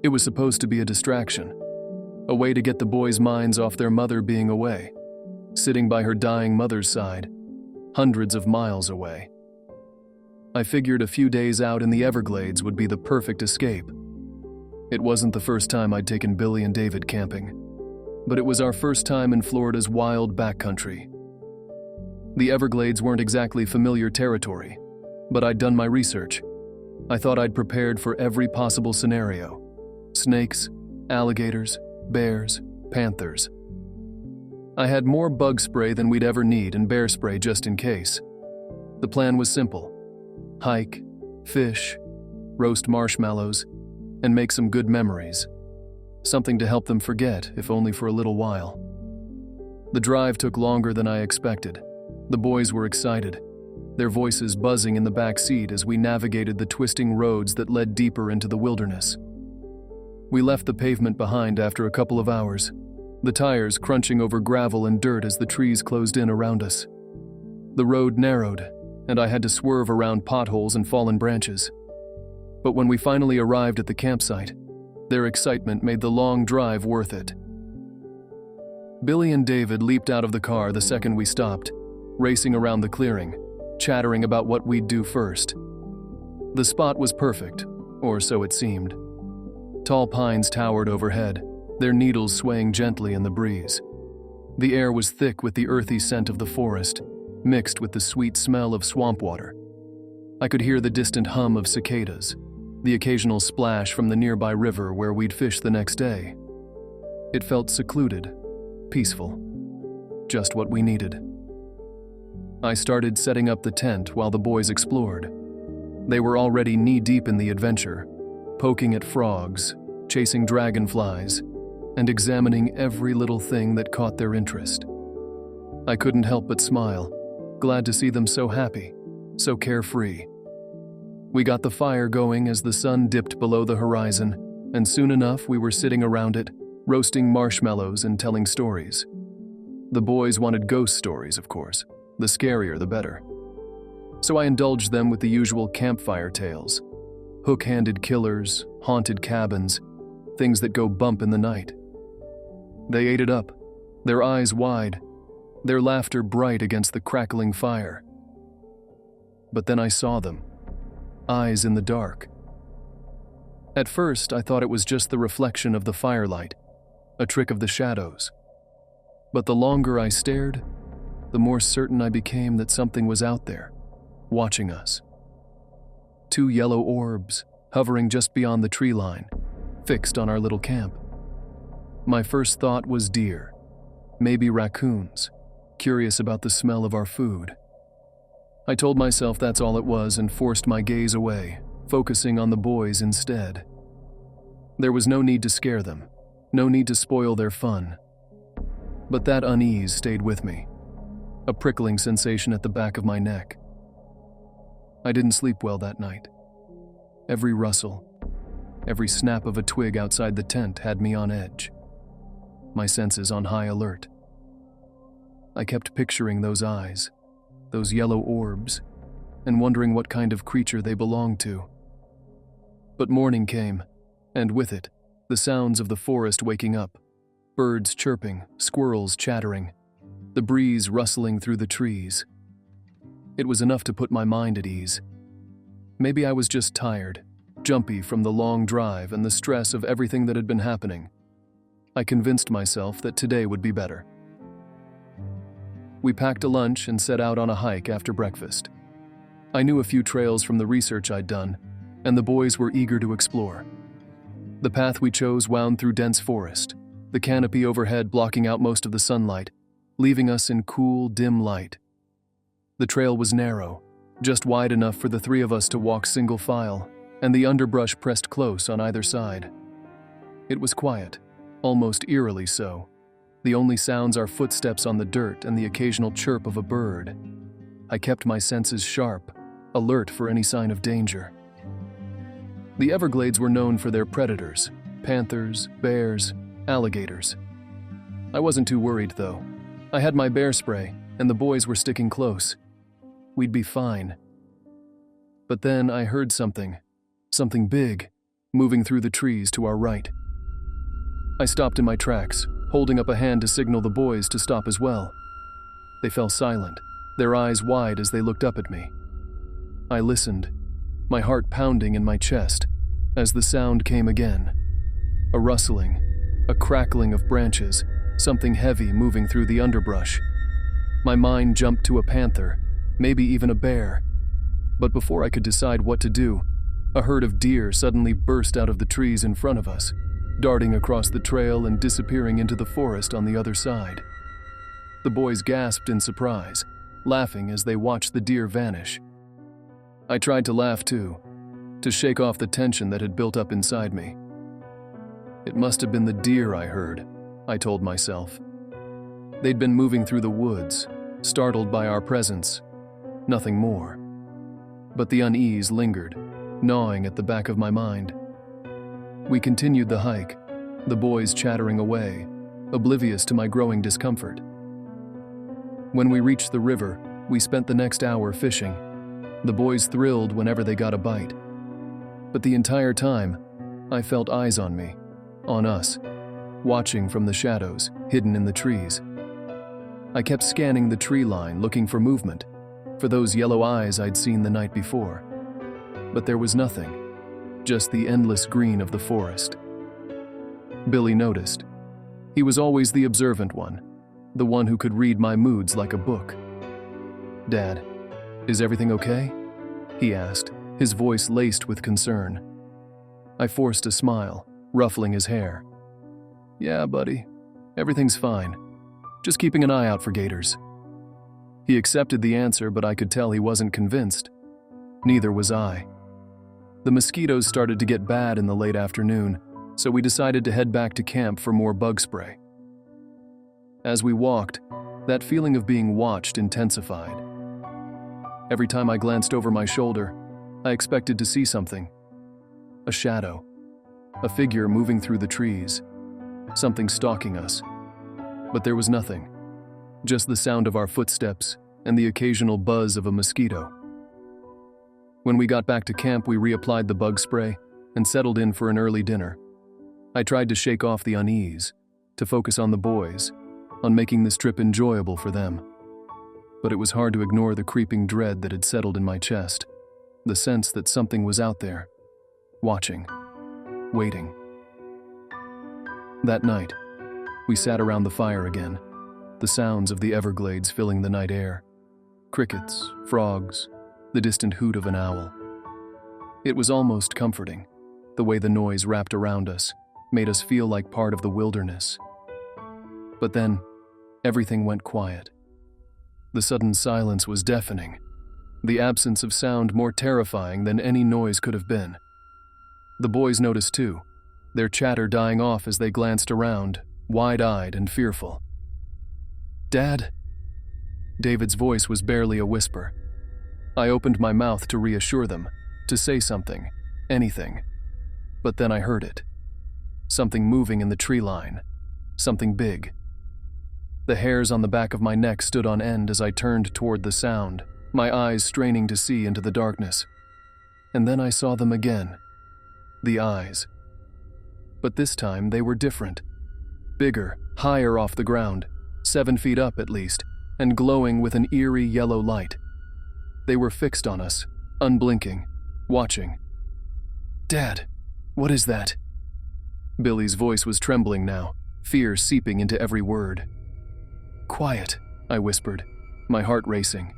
It was supposed to be a distraction, a way to get the boys' minds off their mother being away, sitting by her dying mother's side, hundreds of miles away. I figured a few days out in the Everglades would be the perfect escape. It wasn't the first time I'd taken Billy and David camping, but it was our first time in Florida's wild backcountry. The Everglades weren't exactly familiar territory, but I'd done my research. I thought I'd prepared for every possible scenario: snakes, alligators, bears, panthers. I had more bug spray than we'd ever need and bear spray just in case. The plan was simple: hike, fish, roast marshmallows, and make some good memories. Something to help them forget, if only for a little while. The drive took longer than I expected. The boys were excited, their voices buzzing in the back seat as we navigated the twisting roads that led deeper into the wilderness. We left the pavement behind after a couple of hours, the tires crunching over gravel and dirt as the trees closed in around us. The road narrowed, and I had to swerve around potholes and fallen branches. But when we finally arrived at the campsite, their excitement made the long drive worth it. Billy and David leaped out of the car the second we stopped, racing around the clearing, chattering about what we'd do first. The spot was perfect, or so it seemed. Tall pines towered overhead, their needles swaying gently in the breeze. The air was thick with the earthy scent of the forest, mixed with the sweet smell of swamp water. I could hear the distant hum of cicadas, the occasional splash from the nearby river where we'd fish the next day. It felt secluded, peaceful, just what we needed. I started setting up the tent while the boys explored. They were already knee-deep in the adventure, poking at frogs, chasing dragonflies, and examining every little thing that caught their interest. I couldn't help but smile, glad to see them so happy, so carefree. We got the fire going as the sun dipped below the horizon, and soon enough we were sitting around it, roasting marshmallows and telling stories. The boys wanted ghost stories, of course. The scarier the better. So I indulged them with the usual campfire tales: hook-handed killers, haunted cabins, things that go bump in the night. They ate it up, their eyes wide, their laughter bright against the crackling fire. But then I saw them, eyes in the dark. At first, I thought it was just the reflection of the firelight, a trick of the shadows. But the longer I stared, the more certain I became that something was out there, watching us. Two yellow orbs, hovering just beyond the tree line, fixed on our little camp. My first thought was deer, maybe raccoons, curious about the smell of our food. I told myself that's all it was and forced my gaze away, focusing on the boys instead. There was no need to scare them, no need to spoil their fun. But that unease stayed with me, a prickling sensation at the back of my neck. I didn't sleep well that night. Every rustle, every snap of a twig outside the tent had me on edge, my senses on high alert. I kept picturing those eyes, those yellow orbs, and wondering what kind of creature they belonged to. But morning came, and with it, the sounds of the forest waking up, birds chirping, squirrels chattering, the breeze rustling through the trees. It was enough to put my mind at ease. Maybe I was just tired, jumpy from the long drive and the stress of everything that had been happening. I convinced myself that today would be better. We packed a lunch and set out on a hike after breakfast. I knew a few trails from the research I'd done, and the boys were eager to explore. The path we chose wound through dense forest, the canopy overhead blocking out most of the sunlight, leaving us in cool, dim light. The trail was narrow, just wide enough for the three of us to walk single file, and the underbrush pressed close on either side. It was quiet, almost eerily so. The only sounds are footsteps on the dirt and the occasional chirp of a bird. I kept my senses sharp, alert for any sign of danger. The Everglades were known for their predators: panthers, bears, alligators. I wasn't too worried, though. I had my bear spray, and the boys were sticking close. We'd be fine. But then I heard something big, moving through the trees to our right. I stopped in my tracks, holding up a hand to signal the boys to stop as well. They fell silent, their eyes wide as they looked up at me. I listened, my heart pounding in my chest, as the sound came again. A rustling, a crackling of branches, something heavy moving through the underbrush. My mind jumped to a panther, maybe even a bear. But before I could decide what to do, a herd of deer suddenly burst out of the trees in front of us, darting across the trail and disappearing into the forest on the other side. The boys gasped in surprise, laughing as they watched the deer vanish. I tried to laugh too, to shake off the tension that had built up inside me. It must have been the deer I heard, I told myself. They'd been moving through the woods, startled by our presence, nothing more. But the unease lingered, gnawing at the back of my mind. We continued the hike, the boys chattering away, oblivious to my growing discomfort. When we reached the river, we spent the next hour fishing, the boys thrilled whenever they got a bite. But the entire time, I felt eyes on me, on us, watching from the shadows, hidden in the trees. I kept scanning the tree line, looking for movement, for those yellow eyes I'd seen the night before. But there was nothing, just the endless green of the forest. Billy noticed. He was always the observant one, the one who could read my moods like a book. "Dad, is everything okay?" he asked, his voice laced with concern. I forced a smile, ruffling his hair. "Yeah, buddy, everything's fine. Just keeping an eye out for gators." He accepted the answer, but I could tell he wasn't convinced. Neither was I. The mosquitoes started to get bad in the late afternoon, so we decided to head back to camp for more bug spray. As we walked, that feeling of being watched intensified. Every time I glanced over my shoulder, I expected to see something. A shadow, a figure moving through the trees, something stalking us. But there was nothing, just the sound of our footsteps and the occasional buzz of a mosquito. When we got back to camp, we reapplied the bug spray and settled in for an early dinner. I tried to shake off the unease, to focus on the boys, on making this trip enjoyable for them. But it was hard to ignore the creeping dread that had settled in my chest, the sense that something was out there, watching, waiting. That night, we sat around the fire again, the sounds of the Everglades filling the night air. Crickets, frogs, the distant hoot of an owl. It was almost comforting, the way the noise wrapped around us, made us feel like part of the wilderness. But then, everything went quiet. The sudden silence was deafening, the absence of sound more terrifying than any noise could have been. The boys noticed too, their chatter dying off as they glanced around, wide-eyed and fearful. "Dad?" David's voice was barely a whisper. I opened my mouth to reassure them, to say something, anything. But then I heard it. Something moving in the tree line, something big. The hairs on the back of my neck stood on end as I turned toward the sound, my eyes straining to see into the darkness. And then I saw them again. The eyes. But this time they were different. Bigger, higher off the ground, 7 feet up at least, and glowing with an eerie yellow light. They were fixed on us, unblinking, watching. "Dad, what is that?" Billy's voice was trembling now, fear seeping into every word. "Quiet," I whispered, my heart racing.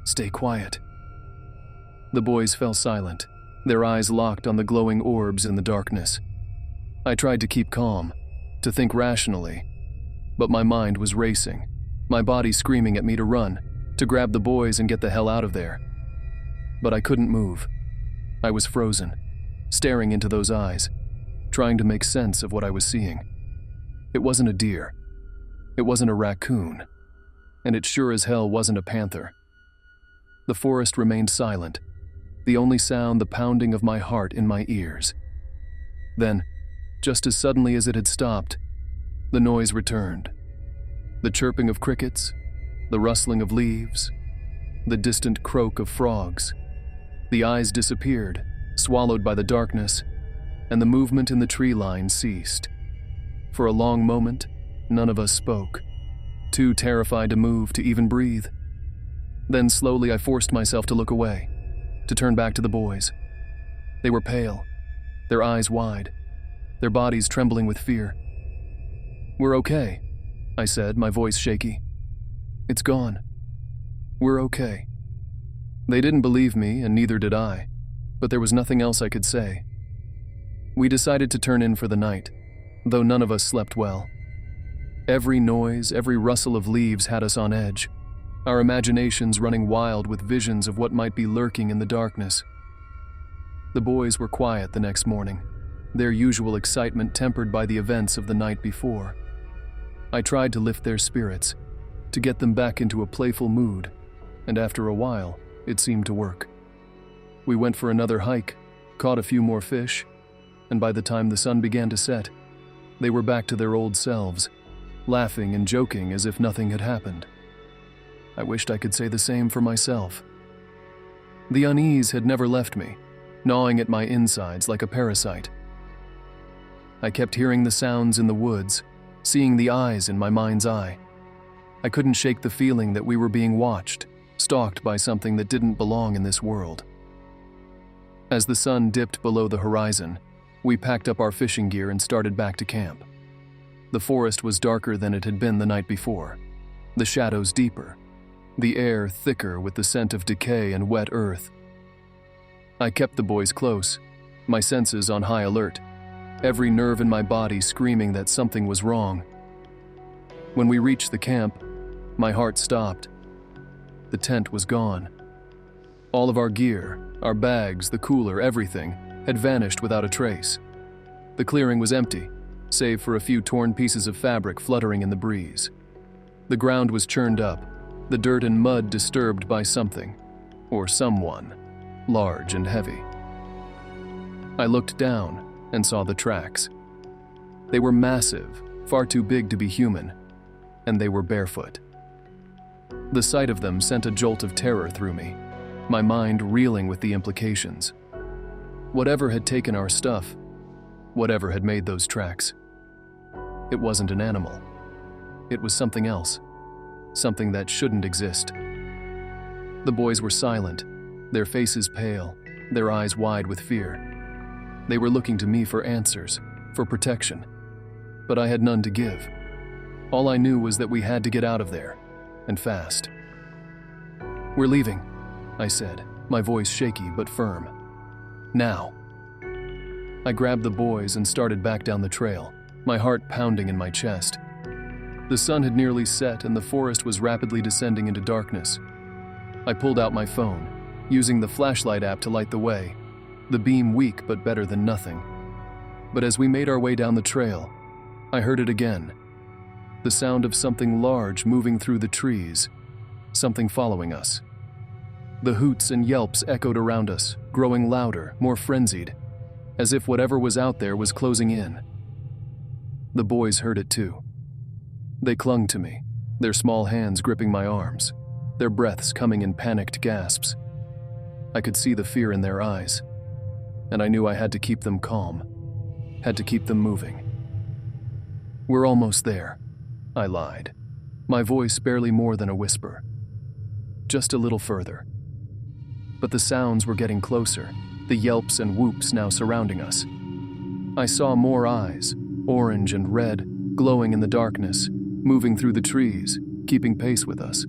"Stay quiet." The boys fell silent, their eyes locked on the glowing orbs in the darkness. I tried to keep calm, to think rationally, but my mind was racing, my body screaming at me to run, to grab the boys and get the hell out of there. But I couldn't move. I was frozen, staring into those eyes, trying to make sense of what I was seeing. It wasn't a deer. It wasn't a raccoon. And it sure as hell wasn't a panther. The forest remained silent, the only sound the pounding of my heart in my ears. Then, just as suddenly as it had stopped, the noise returned. The chirping of crickets, the rustling of leaves, the distant croak of frogs. The eyes disappeared, swallowed by the darkness, and the movement in the tree line ceased. For a long moment, none of us spoke, too terrified to move, to even breathe. Then slowly I forced myself to look away, to turn back to the boys. They were pale, their eyes wide, their bodies trembling with fear. "We're okay," I said, my voice shaky. "It's gone. We're okay." They didn't believe me, and neither did I, but there was nothing else I could say. We decided to turn in for the night, though none of us slept well. Every noise, every rustle of leaves had us on edge, our imaginations running wild with visions of what might be lurking in the darkness. The boys were quiet the next morning, their usual excitement tempered by the events of the night before. I tried to lift their spirits, to get them back into a playful mood, and after a while, it seemed to work. We went for another hike, caught a few more fish, and by the time the sun began to set, they were back to their old selves, laughing and joking as if nothing had happened. I wished I could say the same for myself. The unease had never left me, gnawing at my insides like a parasite. I kept hearing the sounds in the woods, seeing the eyes in my mind's eye. I couldn't shake the feeling that we were being watched, stalked by something that didn't belong in this world. As the sun dipped below the horizon, we packed up our fishing gear and started back to camp. The forest was darker than it had been the night before, the shadows deeper, the air thicker with the scent of decay and wet earth. I kept the boys close, my senses on high alert, every nerve in my body screaming that something was wrong. When we reached the camp, my heart stopped. The tent was gone. All of our gear, our bags, the cooler, everything, had vanished without a trace. The clearing was empty, save for a few torn pieces of fabric fluttering in the breeze. The ground was churned up, the dirt and mud disturbed by something, or someone, large and heavy. I looked down and saw the tracks. They were massive, far too big to be human, and they were barefoot. The sight of them sent a jolt of terror through me, my mind reeling with the implications. Whatever had taken our stuff, whatever had made those tracks, it wasn't an animal. It was something else, something that shouldn't exist. The boys were silent, their faces pale, their eyes wide with fear. They were looking to me for answers, for protection, but I had none to give. All I knew was that we had to get out of there, and fast. "We're leaving," I said, my voice shaky but firm. "Now." I grabbed the boys and started back down the trail, my heart pounding in my chest. The sun had nearly set and the forest was rapidly descending into darkness. I pulled out my phone, using the flashlight app to light the way, the beam weak but better than nothing. But as we made our way down the trail, I heard it again. The sound of something large moving through the trees, something following us. The hoots and yelps echoed around us, growing louder, more frenzied, as if whatever was out there was closing in. The boys heard it too. They clung to me, their small hands gripping my arms, their breaths coming in panicked gasps. I could see the fear in their eyes, and I knew I had to keep them calm, had to keep them moving. "We're almost there," I lied, my voice barely more than a whisper. "Just a little further." But the sounds were getting closer, the yelps and whoops now surrounding us. I saw more eyes, orange and red, glowing in the darkness, moving through the trees, keeping pace with us.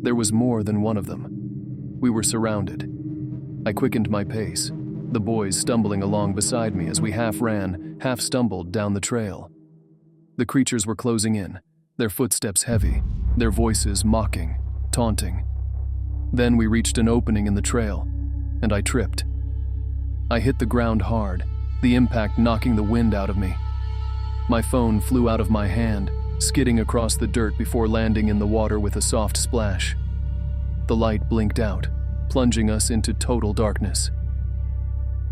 There was more than one of them. We were surrounded. I quickened my pace, the boys stumbling along beside me as we half ran, half stumbled down the trail. The creatures were closing in, their footsteps heavy, their voices mocking, taunting. Then we reached an opening in the trail, and I tripped. I hit the ground hard, the impact knocking the wind out of me. My phone flew out of my hand, skidding across the dirt before landing in the water with a soft splash. The light blinked out, plunging us into total darkness.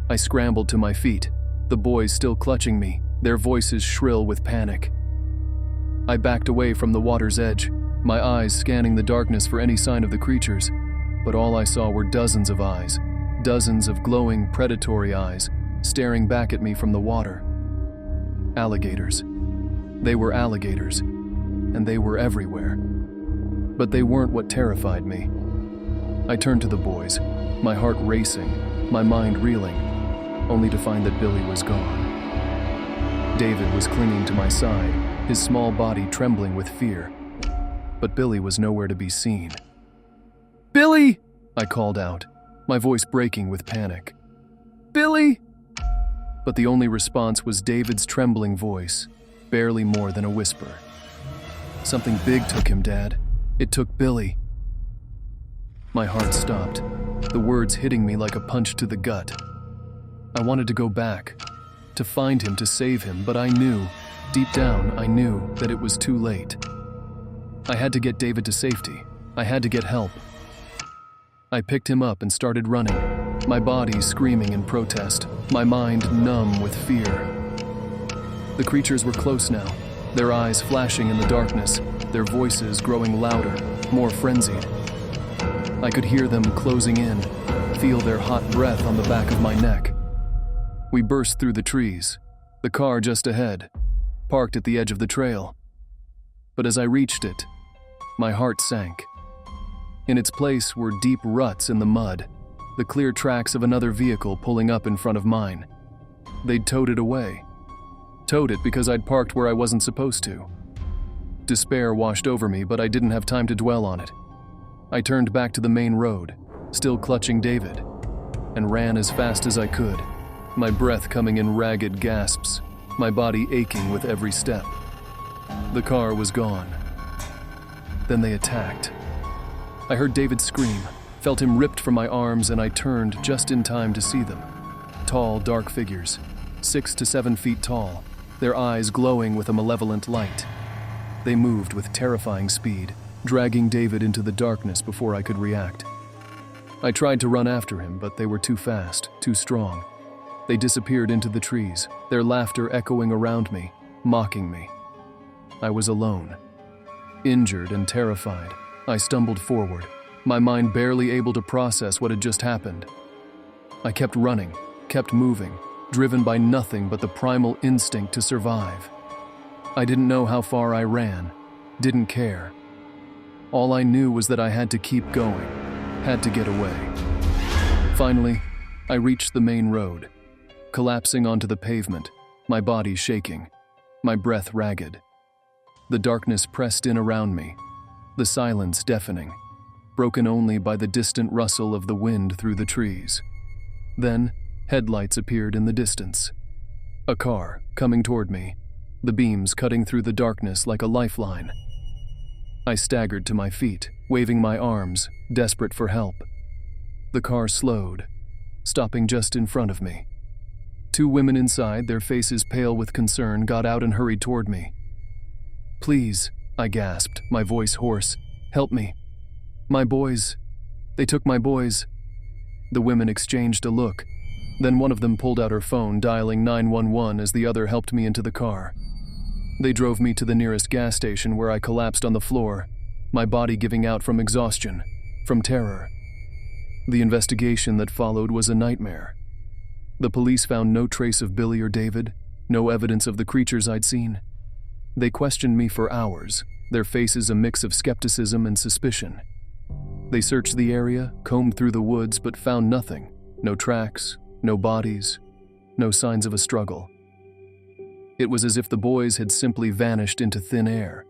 I scrambled to my feet, the boys still clutching me, their voices shrill with panic. I backed away from the water's edge, my eyes scanning the darkness for any sign of the creatures, but all I saw were dozens of eyes, dozens of glowing, predatory eyes, staring back at me from the water. Alligators. They were alligators, and they were everywhere. But they weren't what terrified me. I turned to the boys, my heart racing, my mind reeling, only to find that Billy was gone. David was clinging to my side, his small body trembling with fear. But Billy was nowhere to be seen. "Billy!" I called out, my voice breaking with panic. "Billy!" But the only response was David's trembling voice, barely more than a whisper. "Something big took him, Dad. It took Billy." My heart stopped, the words hitting me like a punch to the gut. I wanted to go back, to find him, to save him, but I knew, deep down, I knew that it was too late. I had to get David to safety. I had to get help. I picked him up and started running, my body screaming in protest, my mind numb with fear. The creatures were close now, their eyes flashing in the darkness, their voices growing louder, more frenzied. I could hear them closing in, feel their hot breath on the back of my neck. We burst through the trees, the car just ahead, parked at the edge of the trail. But as I reached it, my heart sank. In its place were deep ruts in the mud, the clear tracks of another vehicle pulling up in front of mine. They'd towed it away. Towed it because I'd parked where I wasn't supposed to. Despair washed over me, but I didn't have time to dwell on it. I turned back to the main road, still clutching David, and ran as fast as I could, my breath coming in ragged gasps, my body aching with every step. The car was gone. Then they attacked. I heard David scream, felt him ripped from my arms, and I turned just in time to see them. Tall, dark figures, 6 to 7 feet tall, their eyes glowing with a malevolent light. They moved with terrifying speed, dragging David into the darkness before I could react. I tried to run after him, but they were too fast, too strong. They disappeared into the trees, their laughter echoing around me, mocking me. I was alone. Injured and terrified, I stumbled forward, my mind barely able to process what had just happened. I kept running, kept moving, driven by nothing but the primal instinct to survive. I didn't know how far I ran, didn't care. All I knew was that I had to keep going, had to get away. Finally, I reached the main road, collapsing onto the pavement, my body shaking, my breath ragged. The darkness pressed in around me, the silence deafening, broken only by the distant rustle of the wind through the trees. Then, headlights appeared in the distance. A car coming toward me, the beams cutting through the darkness like a lifeline. I staggered to my feet, waving my arms, desperate for help. The car slowed, stopping just in front of me. 2 women inside, their faces pale with concern, got out and hurried toward me. "Please," I gasped, my voice hoarse. "Help me. My boys. They took my boys." The women exchanged a look. Then one of them pulled out her phone, dialing 911 as the other helped me into the car. They drove me to the nearest gas station where I collapsed on the floor, my body giving out from exhaustion, from terror. The investigation that followed was a nightmare. The police found no trace of Billy or David, no evidence of the creatures I'd seen. They questioned me for hours, their faces a mix of skepticism and suspicion. They searched the area, combed through the woods, but found nothing. No tracks, no bodies, no signs of a struggle. It was as if the boys had simply vanished into thin air.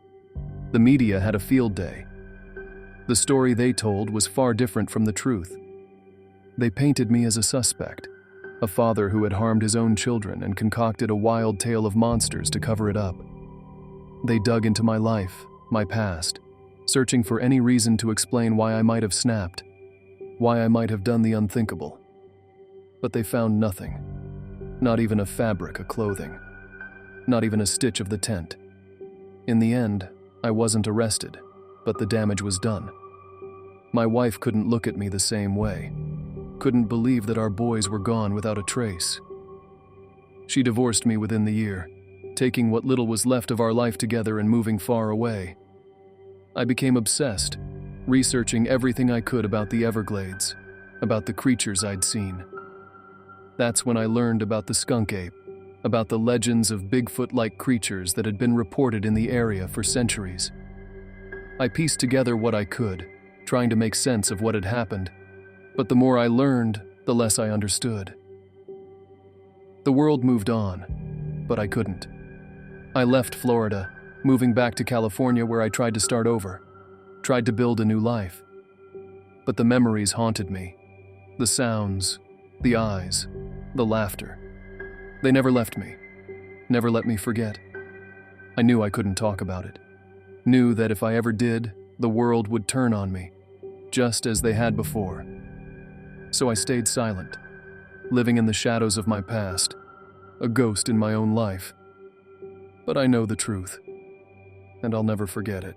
The media had a field day. The story they told was far different from the truth. They painted me as a suspect, a father who had harmed his own children and concocted a wild tale of monsters to cover it up. They dug into my life, my past, searching for any reason to explain why I might have snapped, why I might have done the unthinkable. But they found nothing, not even a fabric of clothing, not even a stitch of the tent. In the end, I wasn't arrested, but the damage was done. My wife couldn't look at me the same way, couldn't believe that our boys were gone without a trace. She divorced me within the year, taking what little was left of our life together and moving far away. I became obsessed, researching everything I could about the Everglades, about the creatures I'd seen. That's when I learned about the skunk ape, about the legends of Bigfoot-like creatures that had been reported in the area for centuries. I pieced together what I could, trying to make sense of what had happened, but the more I learned, the less I understood. The world moved on, but I couldn't. I left Florida, moving back to California where I tried to start over, tried to build a new life. But the memories haunted me. The sounds, the eyes, the laughter. They never left me, never let me forget. I knew I couldn't talk about it. Knew that if I ever did, the world would turn on me, just as they had before. So I stayed silent, living in the shadows of my past, a ghost in my own life. But I know the truth, and I'll never forget it.